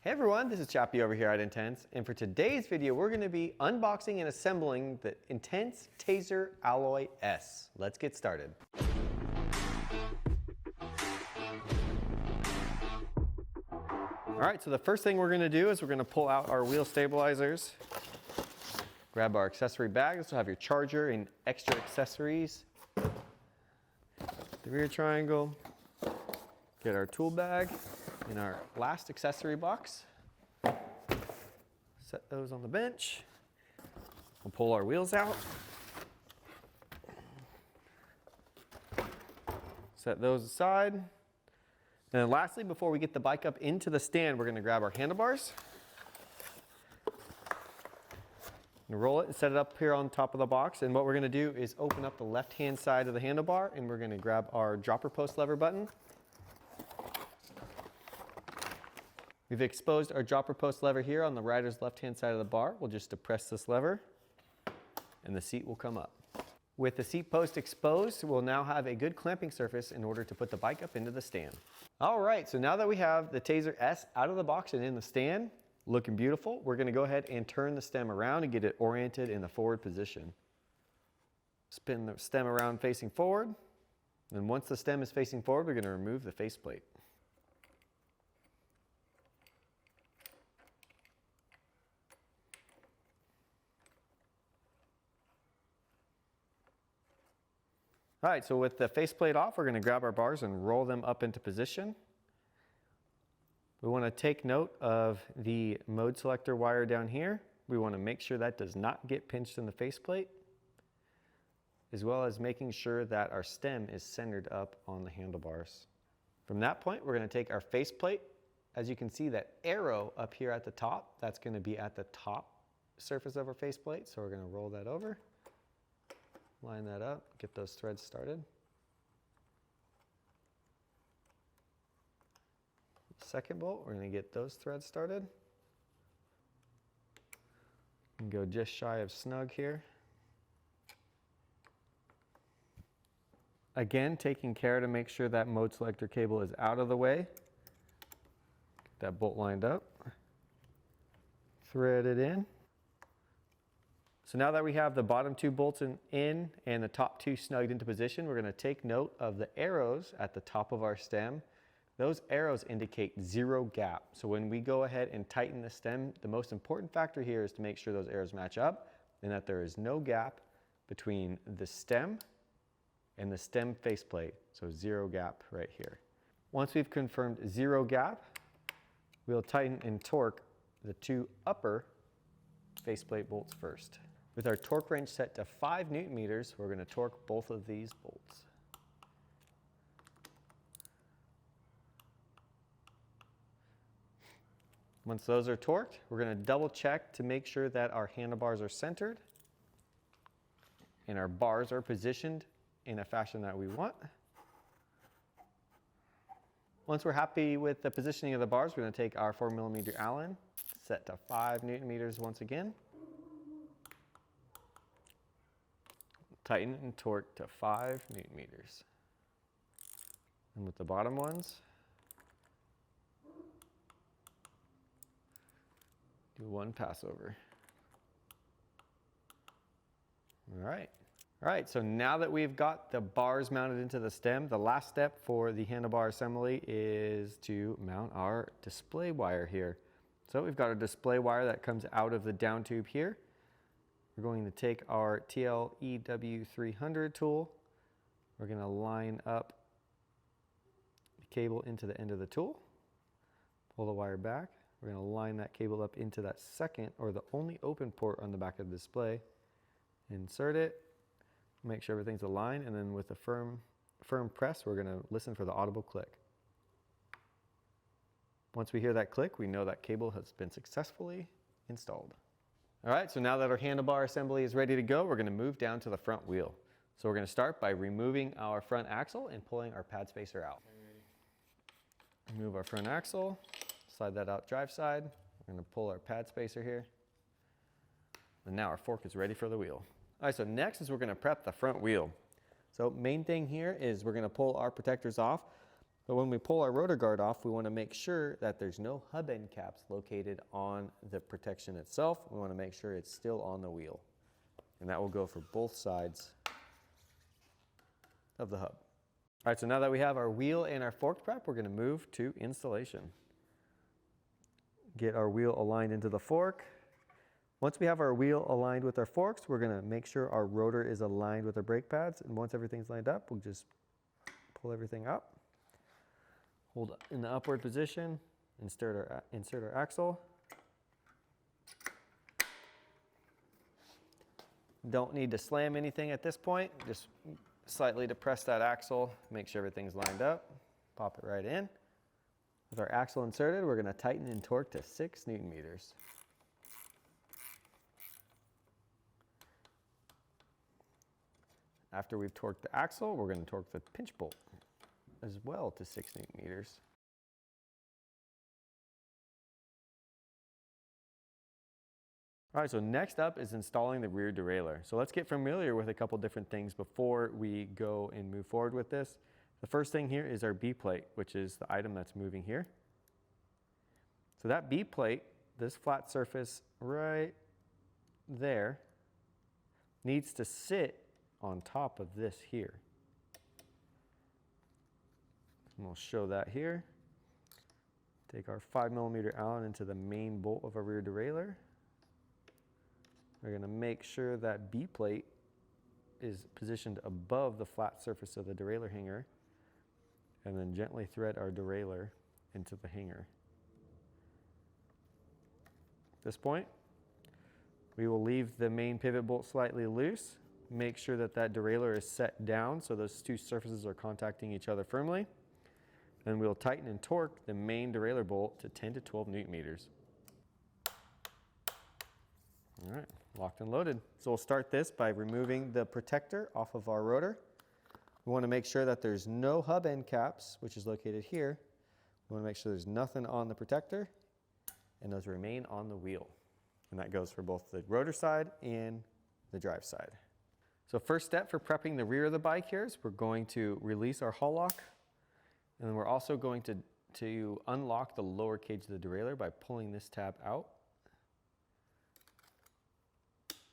Hey everyone, this is Chappie over here at Intense, and for today's video we're going to be unboxing and assembling the INTENSE Tazer Alloy S. Let's get started. Alright, so the first thing we're going to do is we're going to pull out our wheel stabilizers, grab our accessory bag. This will have your charger and extra accessories, the rear triangle, get our tool bag, in our last accessory box. Set those on the bench. We'll pull our wheels out. Set those aside. And then lastly, before we get the bike up into the stand, we're going to grab our handlebars. And roll it and set it up here on top of the box. And what we're going to do is open up the left-hand side of the handlebar, and we're going to grab our dropper post lever button. We've exposed our dropper post lever here on the rider's left-hand side of the bar. We'll just depress this lever and the seat will come up. With the seat post exposed, we'll now have a good clamping surface in order to put the bike up into the stand. All right, so now that we have the Tazer S out of the box and in the stand, looking beautiful, we're gonna go ahead and turn the stem around and get it oriented in the forward position. Spin the stem around facing forward. And once the stem is facing forward, we're gonna remove the faceplate. All right, so with the faceplate off, we're going to grab our bars and roll them up into position. We want to take note of the mode selector wire down here. We want to make sure that does not get pinched in the faceplate, as well as making sure that our stem is centered up on the handlebars. From that point, we're going to take our faceplate. As you can see, that arrow up here at the top, that's going to be at the top surface of our faceplate. So we're going to roll that over. Line that up, get those threads started. Second bolt, we're going to get those threads started. And go just shy of snug here. Again, taking care to make sure that mode selector cable is out of the way. Get that bolt lined up. Thread it in. So now that we have the bottom two bolts in and the top two snugged into position, we're going to take note of the arrows at the top of our stem. Those arrows indicate zero gap. So when we go ahead and tighten the stem, the most important factor here is to make sure those arrows match up and that there is no gap between the stem and the stem faceplate. So zero gap right here. Once we've confirmed zero gap, we'll tighten and torque the two upper faceplate bolts first. With our torque wrench set to 5 Newton meters, we're going to torque both of these bolts. Once those are torqued, we're going to double check to make sure that our handlebars are centered and our bars are positioned in a fashion that we want. Once we're happy with the positioning of the bars, we're going to take our 4mm Allen, set to 5 Newton meters once again. Tighten and torque to 5 Newton meters. And with the bottom ones, do one passover. All right, so now that we've got the bars mounted into the stem, the last step for the handlebar assembly is to mount our display wire here. So we've got a display wire that comes out of the down tube here. We're going to take our TLEW300 tool. We're going to line up the cable into the end of the tool. Pull the wire back. We're going to line that cable up into that second or the only open port on the back of the display. Insert it. Make sure everything's aligned, and then with a firm press, we're going to listen for the audible click. Once we hear that click, we know that cable has been successfully installed. All right, so now that our handlebar assembly is ready to go, we're going to move down to the front wheel. So we're going to start by removing our front axle and pulling our pad spacer out. Remove our front axle, slide that out drive side. We're going to pull our pad spacer here. And now our fork is ready for the wheel. All right, so next is we're going to prep the front wheel. So main thing here is we're going to pull our protectors off. But when we pull our rotor guard off, we want to make sure that there's no hub end caps located on the protection itself. We want to make sure it's still on the wheel. And that will go for both sides of the hub. All right, so now that we have our wheel and our fork prep, we're going to move to installation. Get our wheel aligned into the fork. Once we have our wheel aligned with our forks, we're going to make sure our rotor is aligned with our brake pads. And once everything's lined up, we'll just pull everything up. Hold in the upward position, insert our axle. Don't need to slam anything at this point, just slightly depress that axle, make sure everything's lined up, pop it right in. With our axle inserted, we're going to tighten and torque to 6 Newton meters. After we've torqued the axle, we're going to torque the pinch bolt as well to 6 Newton meters. All right, so next up is installing the rear derailleur. So let's get familiar with a couple different things before we go and move forward with this. The first thing here is our B plate, which is the item that's moving here. So that B plate, this flat surface right there, needs to sit on top of this here. And we'll show that here. Take our 5mm Allen into the main bolt of our rear derailleur. We're going to make sure that B plate is positioned above the flat surface of the derailleur hanger, and then gently thread our derailleur into the hanger. At this point, we will leave the main pivot bolt slightly loose. Make sure that that derailleur is set down so those two surfaces are contacting each other firmly. And we'll tighten and torque the main derailleur bolt to 10 to 12 Newton meters. All right, locked and loaded. So we'll start this by removing the protector off of our rotor. We want to make sure that there's no hub end caps, which is located here. We want to make sure there's nothing on the protector, and those remain on the wheel. And that goes for both the rotor side and the drive side. So first step for prepping the rear of the bike here is we're going to release our hull lock, and then we're also going to unlock the lower cage of the derailleur by pulling this tab out.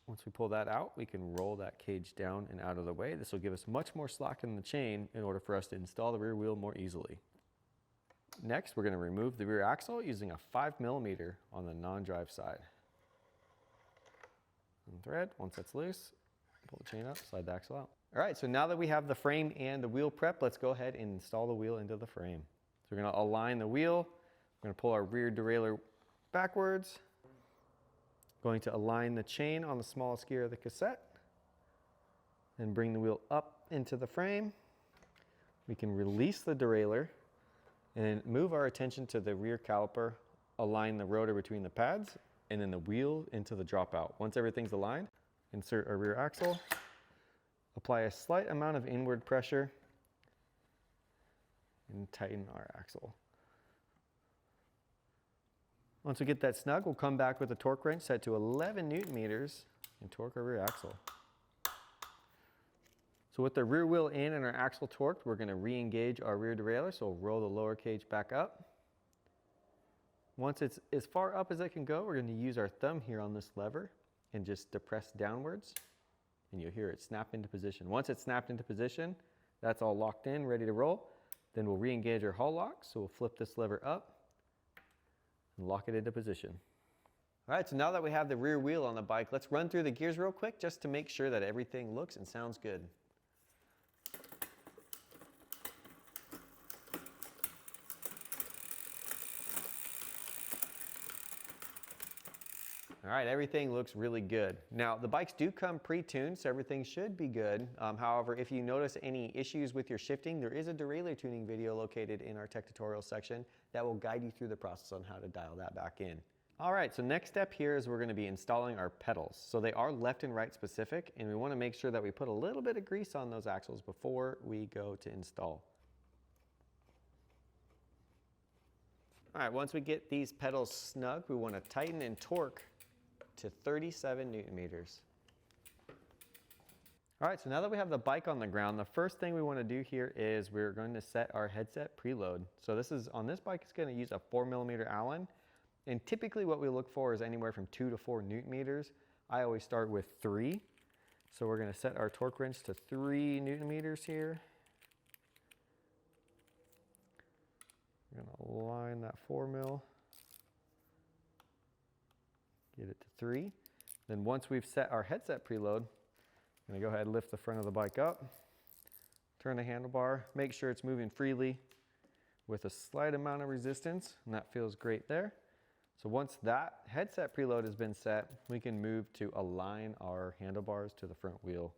Once we pull that out, we can roll that cage down and out of the way. This will give us much more slack in the chain in order for us to install the rear wheel more easily. Next, we're going to remove the rear axle using a 5mm on the non-drive side. And thread, once that's loose, pull the chain up, slide the axle out. All right, so now that we have the frame and the wheel prep, let's go ahead and install the wheel into the frame. So we're going to align the wheel. We're going to pull our rear derailleur backwards. Going to align the chain on the smallest gear of the cassette and bring the wheel up into the frame. We can release the derailleur and move our attention to the rear caliper, align the rotor between the pads, and then the wheel into the dropout. Once everything's aligned, insert our rear axle, apply a slight amount of inward pressure, and tighten our axle. Once we get that snug, we'll come back with a torque wrench set to 11 Newton meters and torque our rear axle. So with the rear wheel in and our axle torqued, we're going to re-engage our rear derailleur, so we'll roll the lower cage back up. Once it's as far up as it can go, we're going to use our thumb here on this lever and just depress downwards, and you'll hear it snap into position. Once it's snapped into position, that's all locked in, ready to roll. Then we'll re-engage our hull lock, so we'll flip this lever up and lock it into position. All right, so now that we have the rear wheel on the bike, let's run through the gears real quick just to make sure that everything looks and sounds good. All right, everything looks really good. Now, the bikes do come pre-tuned, so everything should be good. However, if you notice any issues with your shifting, there is a derailleur tuning video located in our tech tutorial section that will guide you through the process on how to dial that back in. All right, so next step here is we're going to be installing our pedals. So they are left and right specific, and we want to make sure that we put a little bit of grease on those axles before we go to install. All right, once we get these pedals snug, we want to tighten and torque to 37 Newton meters. All right, so now that we have the bike on the ground, the first thing we want to do here is we're going to set our headset preload. So this is, on this bike, it's going to use a 4mm Allen. And typically what we look for is anywhere from 2 to 4 Newton meters. I always start with 3. So we're going to set our torque wrench to 3 Newton meters here. We're going to align that 4mm. Get it to 3. Then once we've set our headset preload, I'm going to go ahead and lift the front of the bike up, turn the handlebar, make sure it's moving freely with a slight amount of resistance, and that feels great there. So once that headset preload has been set, we can move to align our handlebars to the front wheel.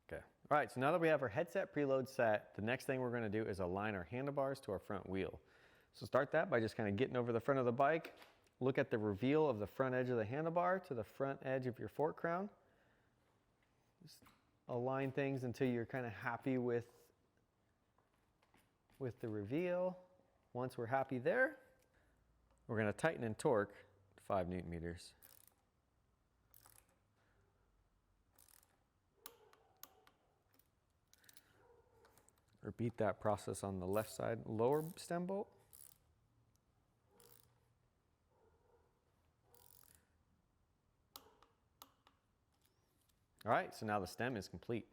Okay. All right, so now that we have our headset preload set, the next thing we're going to do is align our handlebars to our front wheel. So start that by just kind of getting over the front of the bike, look at the reveal of the front edge of the handlebar to the front edge of your fork crown. Just align things until you're kind of happy with the reveal. Once we're happy there, we're going to tighten and torque 5 Newton meters. Repeat that process on the left side lower stem bolt. All right, so now the stem is complete.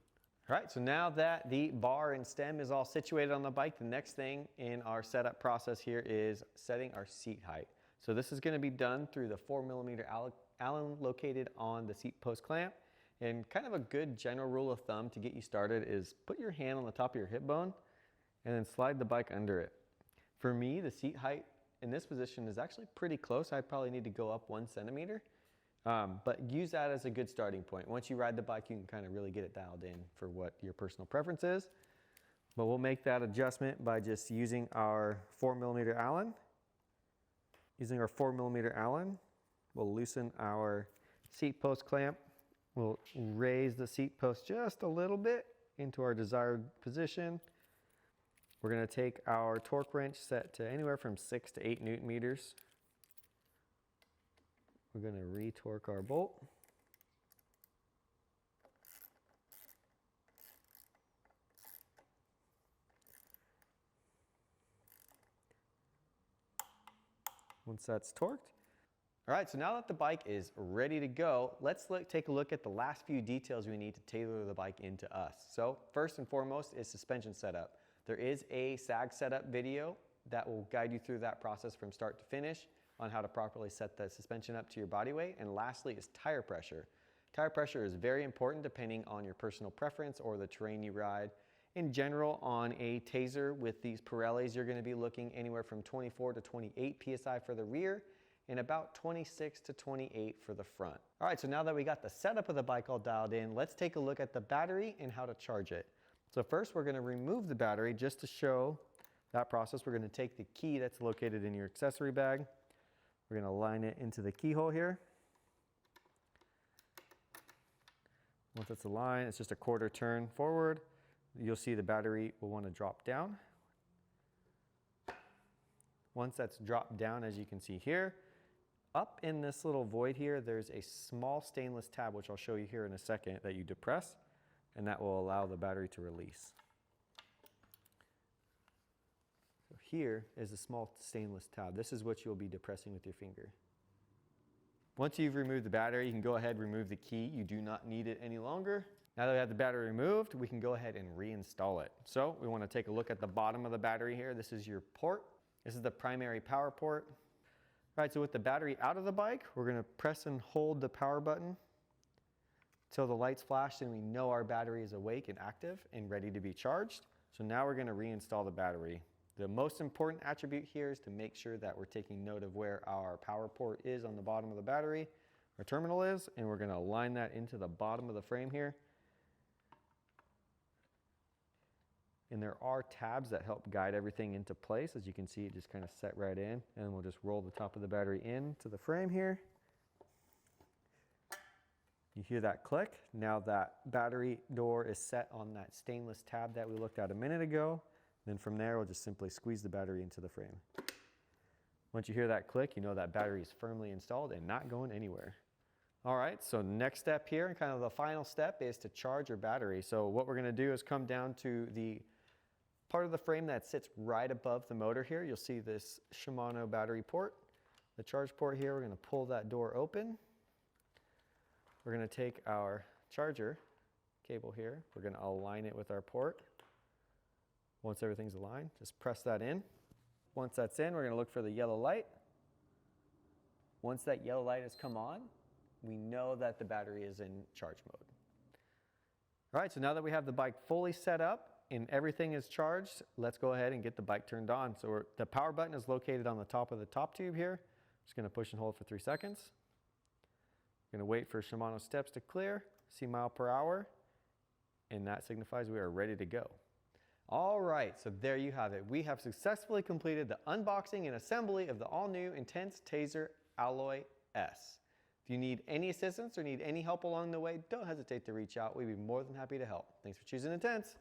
All right, so now that the bar and stem is all situated on the bike, the next thing in our setup process here is setting our seat height. So this is going to be done through the 4mm Allen located on the seat post clamp. And kind of a good general rule of thumb to get you started is put your hand on the top of your hip bone and then slide the bike under it. For me, the seat height in this position is actually pretty close. I probably need to go up 1 centimeter. But use that as a good starting point. Once you ride the bike, you can kind of really get it dialed in for what your personal preference is. But we'll make that adjustment by just using our 4mm Allen. Using our 4mm Allen, we'll loosen our seat post clamp. We'll raise the seat post just a little bit into our desired position. We're going to take our torque wrench set to anywhere from 6 to 8 Newton meters. We're going to re-torque our bolt. Once that's torqued. All right, so now that the bike is ready to go, let's take a look at the last few details we need to tailor the bike into us. So first and foremost is suspension setup. There is a sag setup video that will guide you through that process from start to finish on how to properly set the suspension up to your body weight. And lastly is tire pressure. Tire pressure is very important depending on your personal preference or the terrain you ride. In general, on a Tazer with these Pirellis, you're going to be looking anywhere from 24 to 28 PSI for the rear and about 26 to 28 for the front. All right, so now that we got the setup of the bike all dialed in, let's take a look at the battery and how to charge it. So first we're going to remove the battery just to show that process. We're going to take the key that's located in your accessory bag. We're going to line it into the keyhole here. Once it's aligned, it's just a quarter turn forward. You'll see the battery will want to drop down. Once that's dropped down, as you can see here, up in this little void here, there's a small stainless tab, which I'll show you here in a second, that you depress, and that will allow the battery to release. So here is a small stainless tab. This is what you'll be depressing with your finger. Once you've removed the battery, you can go ahead and remove the key. You do not need it any longer. Now that we have the battery removed, we can go ahead and reinstall it. So we want to take a look at the bottom of the battery here. This is your port. This is the primary power port. All right, so with the battery out of the bike, we're going to press and hold the power button until the lights flash and we know our battery is awake and active and ready to be charged. So now we're going to reinstall the battery. The most important attribute here is to make sure that we're taking note of where our power port is on the bottom of the battery, our terminal is, and we're going to align that into the bottom of the frame here. And there are tabs that help guide everything into place. As you can see, it just kind of set right in, and we'll just roll the top of the battery into the frame here. You hear that click. Now that battery door is set on that stainless tab that we looked at a minute ago. Then from there, we'll just simply squeeze the battery into the frame. Once you hear that click, you know that battery is firmly installed and not going anywhere. All right, so next step here, and kind of the final step, is to charge your battery. So what we're going to do is come down to the part of the frame that sits right above the motor here. You'll see this Shimano battery port. The charge port here, we're going to pull that door open. We're going to take our charger cable here. We're going to align it with our port. Once everything's aligned, just press that in. Once that's in, we're going to look for the yellow light. Once that yellow light has come on, we know that the battery is in charge mode. All right, so now that we have the bike fully set up and everything is charged, let's go ahead and get the bike turned on. So the power button is located on the top of the top tube here. Just going to push and hold for 3 seconds. Going to wait for Shimano steps to clear, see mile per hour, and that signifies we are ready to go. All right, so there you have it. We have successfully completed the unboxing and assembly of the all-new INTENSE Tazer Alloy S. If you need any assistance or need any help along the way, don't hesitate to reach out. We'd be more than happy to help. Thanks for choosing INTENSE.